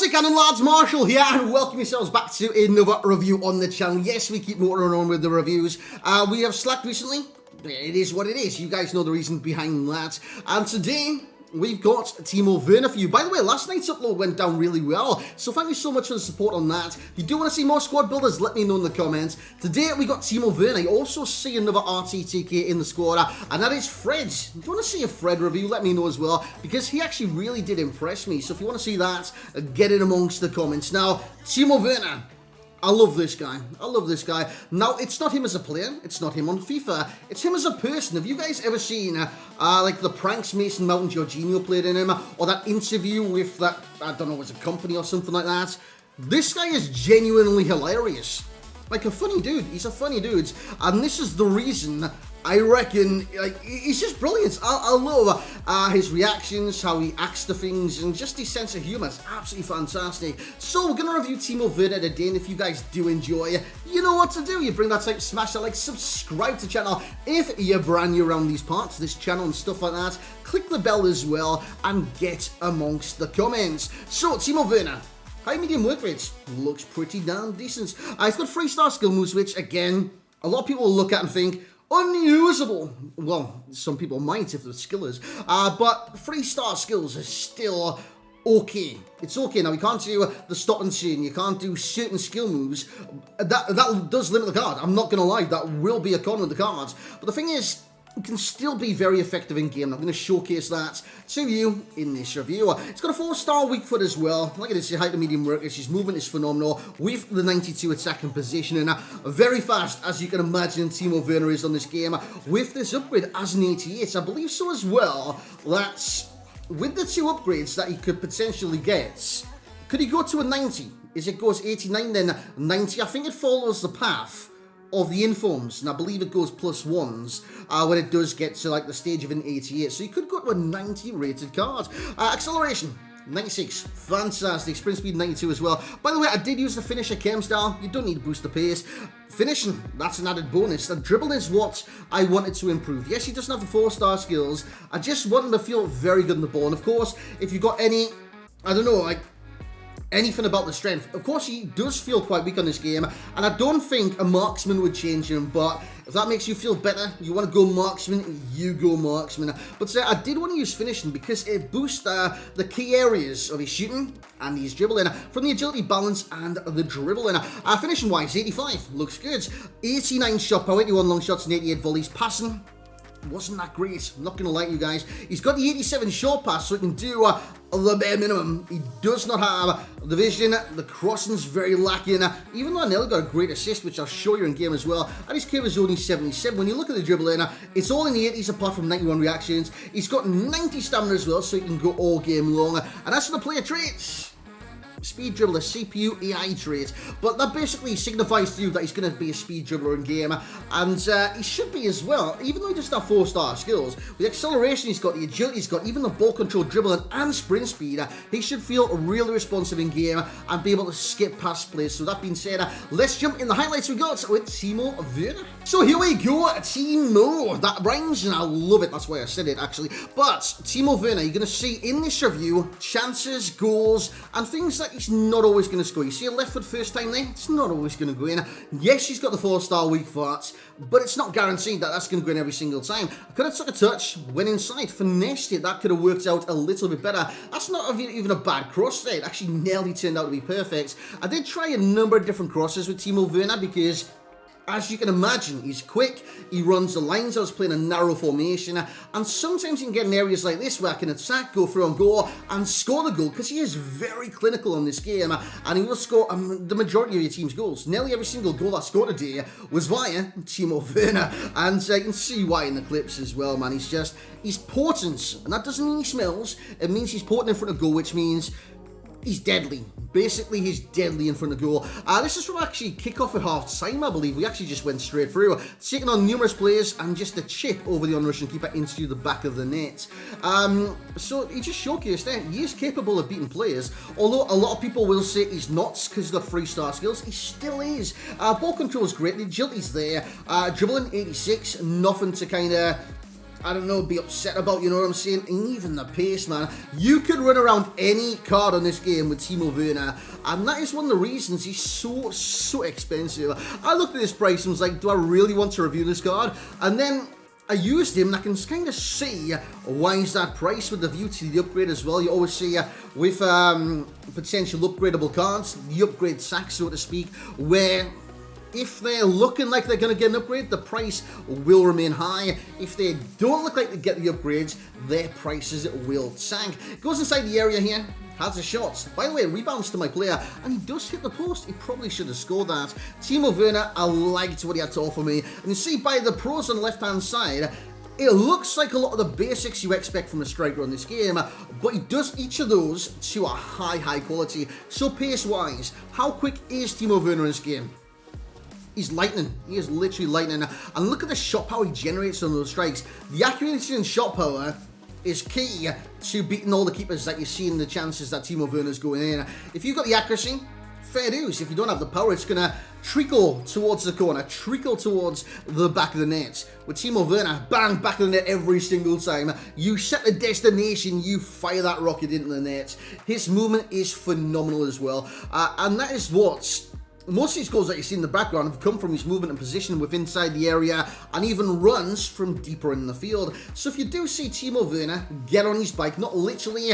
How's it going, lads? Marshall here, and welcome yourselves back to another review on the channel. Yes, we keep motoring on with the reviews. We have slacked recently. It is what it is. You guys know the reason behind that. And today, we've got Timo Werner for you. By the way, last night's upload went down really well, so thank you so much for the support on that. If you do want to see more squad builders, let me know in the comments. Today, we got Timo Werner. You also see another Rttk in the squad, and that is Fred. If you want to see a Fred review, let me know as well, because he actually really did impress me. So if you want to see that, get it amongst the comments. Now, Timo Werner. I love this guy. I love this guy. Now, it's not him as a player. It's not him on FIFA. It's him as a person. Have you guys ever seen, like, the pranks Mason Mount and Jorginho played in him? Or that interview with that, I don't know, was a company or something like that? This guy is genuinely hilarious. Like, a funny dude. He's a funny dude. And this is the reason I reckon, like, he's just brilliant. I love his reactions, how he acts to things, and just his sense of humour. It's absolutely fantastic. So we're going to review Timo Werner today, and if you guys do enjoy, you know what to do. You bring that type, smash that like, subscribe to the channel if you're brand new around these parts, this channel and stuff like that. Click the bell as well, and get amongst the comments. So, Timo Werner. High medium work rates. Looks pretty damn decent. He's got 3-star skill moves, which, again, a lot of people will look at and think, unusable. Well, some people might if the skill is. But 3-star skills are still okay. It's okay. Now, you can't do the stop and turn. You can't do certain skill moves. That does limit the card. I'm not going to lie. That will be a con with the cards. But the thing is, it can still be very effective in game. I'm going to showcase that to you in this review. It's got a 4-star weak foot as well. Like I did say, high to medium work. His movement is phenomenal with the 92 attacking position, and very fast, as you can imagine, Timo Werner is on this game. With this upgrade as an 88, I believe so as well. That's with the 2 upgrades that he could potentially get. Could he go to a 90? Is it goes 89 then 90? I think it follows the path of the informs, and I believe it goes +1s when it does get to like the stage of an 88, so you could go to a 90 rated card. Acceleration 96, fantastic. Sprint speed 92 as well. By the way, I did use the finisher chem style. You don't need to boost the pace. Finishing, that's an added bonus. The dribble is what I wanted to improve. Yes, he doesn't have the 4-star skills. I just want him to feel very good in the ball, and of course, if you've got any, I don't know, like, anything about the strength. Of course, he does feel quite weak on this game, and I don't think a marksman would change him, but if that makes you feel better, you want to go marksman, you go marksman. But I did want to use finishing because it boosts the key areas of his shooting and his dribbling, from the agility, balance, and the dribbling. Finishing-wise, 85, looks good. 89 shot power, 81 long shots, and 88 volleys. Passing wasn't that great. I'm not going to lie to you guys. He's got the 87 short pass, so he can do the bare minimum. He does not have the vision. The crossing's very lacking. Even though I nearly got a great assist, which I'll show you in game as well. And his curve is only 77. When you look at the dribbling, it's all in the 80s apart from 91 reactions. He's got 90 stamina as well, so he can go all game long. And as for the player traits, speed dribbler, CPU, AI trait, but that basically signifies to you that he's going to be a speed dribbler in game, and he should be as well, even though he doesn't have 4-star skills. With the acceleration he's got, the agility he's got, even the ball control, dribbling, and sprint speed, he should feel really responsive in game and be able to skip past plays. So that being said, let's jump in the highlights we got with Timo Werner. So here we go, Timo. That rhymes, and I love it. That's why I said it, actually. But Timo Werner, you're going to see in this review chances, goals, and things that he's not always going to score. You see a left foot first time there? It's not always going to go in. Yes, he's got the 4-star weak foot, but it's not guaranteed that that's going to go in every single time. I could have took a touch, went inside, finessed it. That could have worked out a little bit better. That's not even a bad cross there. It actually nearly turned out to be perfect. I did try a number of different crosses with Timo Werner because, as you can imagine, he's quick, he runs the lines. I was playing a narrow formation, and sometimes you can get in areas like this where I can attack, go through and go, and score the goal, because he is very clinical on this game, and he will score the majority of your team's goals. Nearly every single goal I scored today was via Timo Werner, and you can see why in the clips as well, man. He's potent, and that doesn't mean he smells. It means he's potent in front of goal, which means he's deadly. Basically, he's deadly in front of goal. This is from actually kick-off at half-time, I believe. We actually just went straight through, taking on numerous players and just a chip over the on-Russian keeper into the back of the net. So he just showcased that he is capable of beating players, although a lot of people will say he's not because he's got 3-star skills. He still is. Ball control is great. The agility's there. Dribbling 86, nothing to kind of I don't know, be upset about, you know what I'm saying? And even the pace, man. You could run around any card on this game with Timo Werner, and that is one of the reasons he's so expensive. I looked at this price and was like, do I really want to review this card? And then I used him, and I can kind of see why is that price with the view to the upgrade as well. You always see with potential upgradable cards, the upgrade sack, so to speak, where if they're looking like they're going to get an upgrade, the price will remain high. If they don't look like they get the upgrades, their prices will tank. Goes inside the area here, has a shot. By the way, rebounds to my player, and he does hit the post. He probably should have scored that. Timo Werner, I liked what he had to offer me. And you see by the pros on the left-hand side, it looks like a lot of the basics you expect from a striker on this game, but he does each of those to a high quality. So pace-wise, how quick is Timo Werner in this game? He's lightning. He is literally lightning. And look at the shot power he generates on those strikes. The accuracy and shot power is key to beating all the keepers that you see in the chances that Timo Werner's going in. If you've got the accuracy, fair dues. If you don't have the power, it's going to trickle towards the corner, trickle towards the back of the net. With Timo Werner, bang, back of the net every single time. You set the destination, you fire that rocket into the net. His movement is phenomenal as well. And that is what most of these goals that you see in the background have come from his movement and position with inside the area, and even runs from deeper in the field. So if you do see Timo Werner get on his bike, not literally,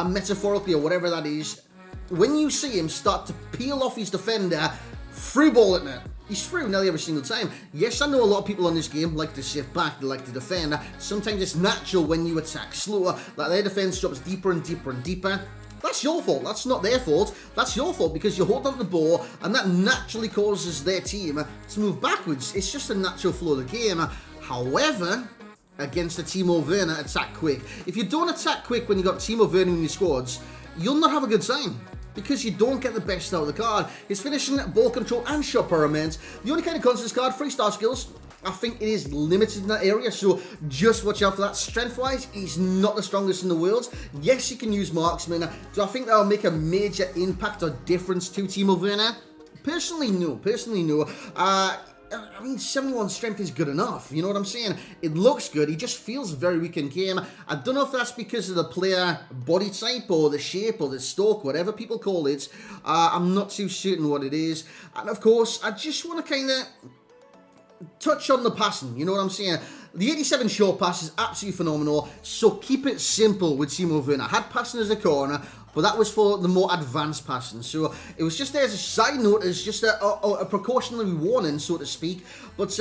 metaphorically or whatever that is, when you see him start to peel off his defender, through ball at net. He's through nearly every single time. Yes, I know a lot of people on this game like to sit back, they like to defend. Sometimes it's natural when you attack slower, that their defense drops deeper and deeper and deeper. That's your fault. That's not their fault. That's your fault because you hold on to the ball, and that naturally causes their team to move backwards. It's just a natural flow of the game. However, against a Timo Werner attack quick, if you don't attack quick when you got Timo Werner in your squads, you'll not have a good time, because you don't get the best out of the card. His finishing, ball control, and shot power remains. The only kind of cons of this card, 3-star skills, I think it is limited in that area, so just watch out for that. Strength-wise, he's not the strongest in the world. Yes, you can use marksman. Do I think that will make a major impact or difference to Timo Werner? Personally, no. I mean, 71 strength is good enough, you know what I'm saying? It looks good, he just feels very weak in game. I don't know if that's because of the player body type or the shape or the stalk, whatever people call it. I'm not too certain what it is. And of course, I just want to kind of touch on the passing, you know what I'm saying? The 87 short pass is absolutely phenomenal, so keep it simple with Timo Werner. I had passing as a corner, but that was for the more advanced passing, so it was just there as a side note, as just a precautionary warning, so to speak. But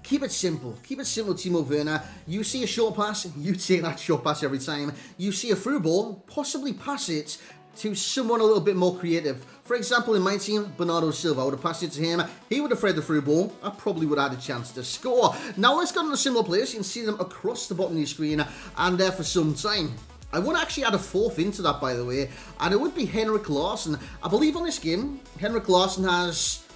keep it simple. Keep it simple, Timo Werner. You see a short pass, you take that short pass every time. You see a through ball, possibly pass it to someone a little bit more creative. For example, in my team, Bernardo Silva, I would have passed it to him. He would have threaded the through ball. I probably would have had a chance to score. Now let's go on to similar players. You can see them across the bottom of your screen and there for some time. I want to actually add a fourth into that, by the way, and it would be Henrik Larsson. I believe on this game, Henrik Larsson has,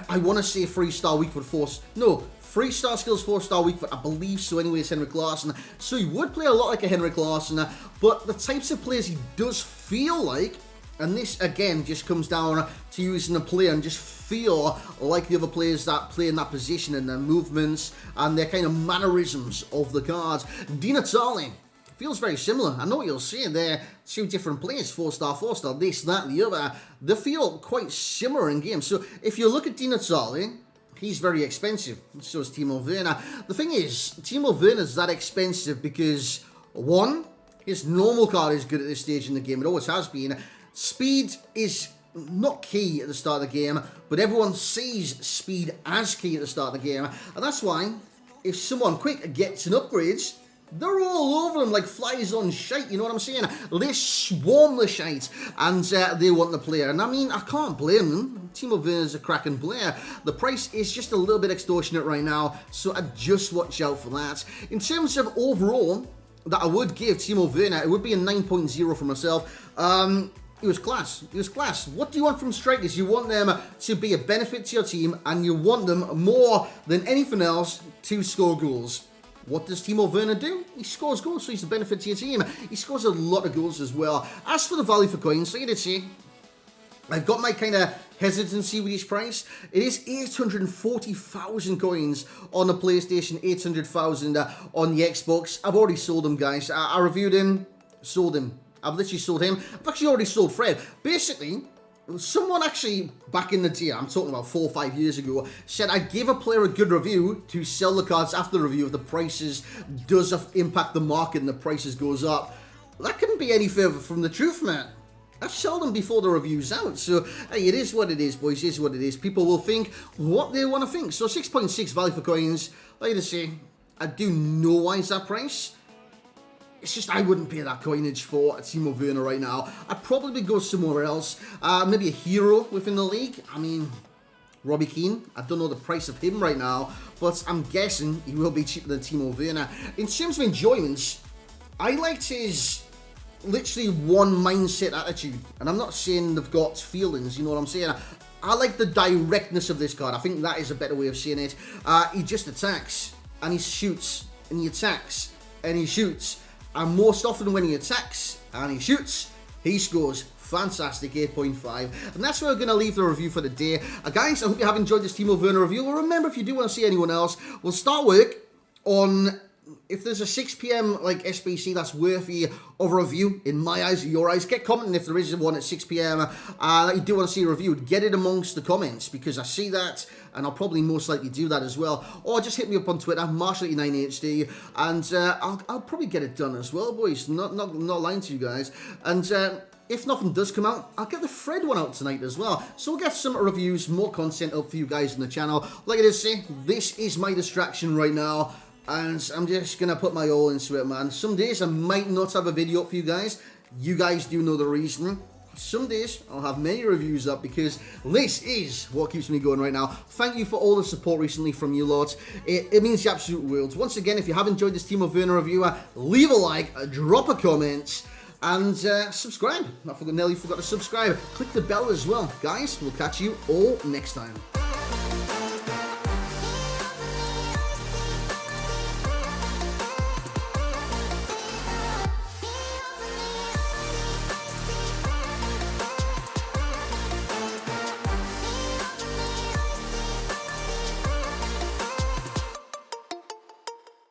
I want to say 3-star weak foot force. No, 3-star skills, 4-star weak foot. I believe so anyway, it's Henrik Larsson. So he would play a lot like a Henrik Larsson, but the types of players he does feel like, and this again just comes down to using a player and just feel like the other players that play in that position and their movements and their kind of mannerisms of the cards. Di Natale feels very similar. I know what you'll see. They're two different players, 4-star, 4-star, this, that, the other. They feel quite similar in game. So if you look at Di Natale, he's very expensive. So is Timo Werner. The thing is, Timo Werner's that expensive because, one, his normal card is good at this stage in the game. It always has been. Speed is not key at the start of the game, but everyone sees speed as key at the start of the game. And that's why, if someone quick gets an upgrade, they're all over them like flies on shite, you know what I'm saying? They swarm the shite, and they want the player. And I mean, I can't blame them. Timo Werner's a cracking player. The price is just a little bit extortionate right now, so I just watch out for that. In terms of overall, that I would give Timo Werner, it would be a 9.0 for myself. It was class. It was class. What do you want from strikers? You want them to be a benefit to your team, and you want them more than anything else to score goals. What does Timo Werner do? He scores goals, so he's a benefit to your team. He scores a lot of goals as well. As for the value for coins, like I did say, I've got my kind of hesitancy with his price. It is 840,000 coins on the PlayStation, 800,000 on the Xbox. I've already sold him, guys. I reviewed him, sold him. I've literally sold him. I've actually already sold Fred. Basically, someone actually, back in the day, I'm talking about 4 or 5 years ago, said I give a player a good review to sell the cards after the review if the prices does impact the market and the prices goes up. That couldn't be any further from the truth, man. I sold them before the review's out. So, hey, it is what it is, boys. It is what it is. People will think what they want to think. So, 6.6 value for coins. Like I say, I do know why it's that price. It's just I wouldn't pay that coinage for Timo Werner right now. I'd probably go somewhere else. Maybe a hero within the league. I mean, Robbie Keane. I don't know the price of him right now, but I'm guessing he will be cheaper than Timo Werner. In terms of enjoyments, I liked his literally one mindset attitude. And I'm not saying they've got feelings, you know what I'm saying? I like the directness of this card. I think that is a better way of saying it. He just attacks, and he shoots, and he attacks, and he shoots. And most often when he attacks and he shoots, he scores. Fantastic, 8.5. And that's where we're going to leave the review for the day. Guys, I hope you have enjoyed this Timo Werner review. Well, remember, if you do want to see anyone else, we'll start work on... If there's a 6 PM like SBC that's worthy of a review, in my eyes or your eyes, get commenting if there is one at 6 PM that you do want to see reviewed. Get it amongst the comments, because I see that, and I'll probably most likely do that as well. Or just hit me up on Twitter, Marshall89HD, and I'll probably get it done as well, boys. Not lying to you guys. And if nothing does come out, I'll get the Fred one out tonight as well. So we'll get some reviews, more content up for you guys on the channel. Like I did say, this is my distraction right now. And I'm just going to put my all into it, man. Some days I might not have a video up for you guys. You guys do know the reason. Some days I'll have many reviews up, because this is what keeps me going right now. Thank you for all the support recently from you lot. It means the absolute world. Once again, if you have enjoyed this Timo Werner review, leave a like, drop a comment, and subscribe. I nearly forgot to subscribe. Click the bell as well. Guys, we'll catch you all next time.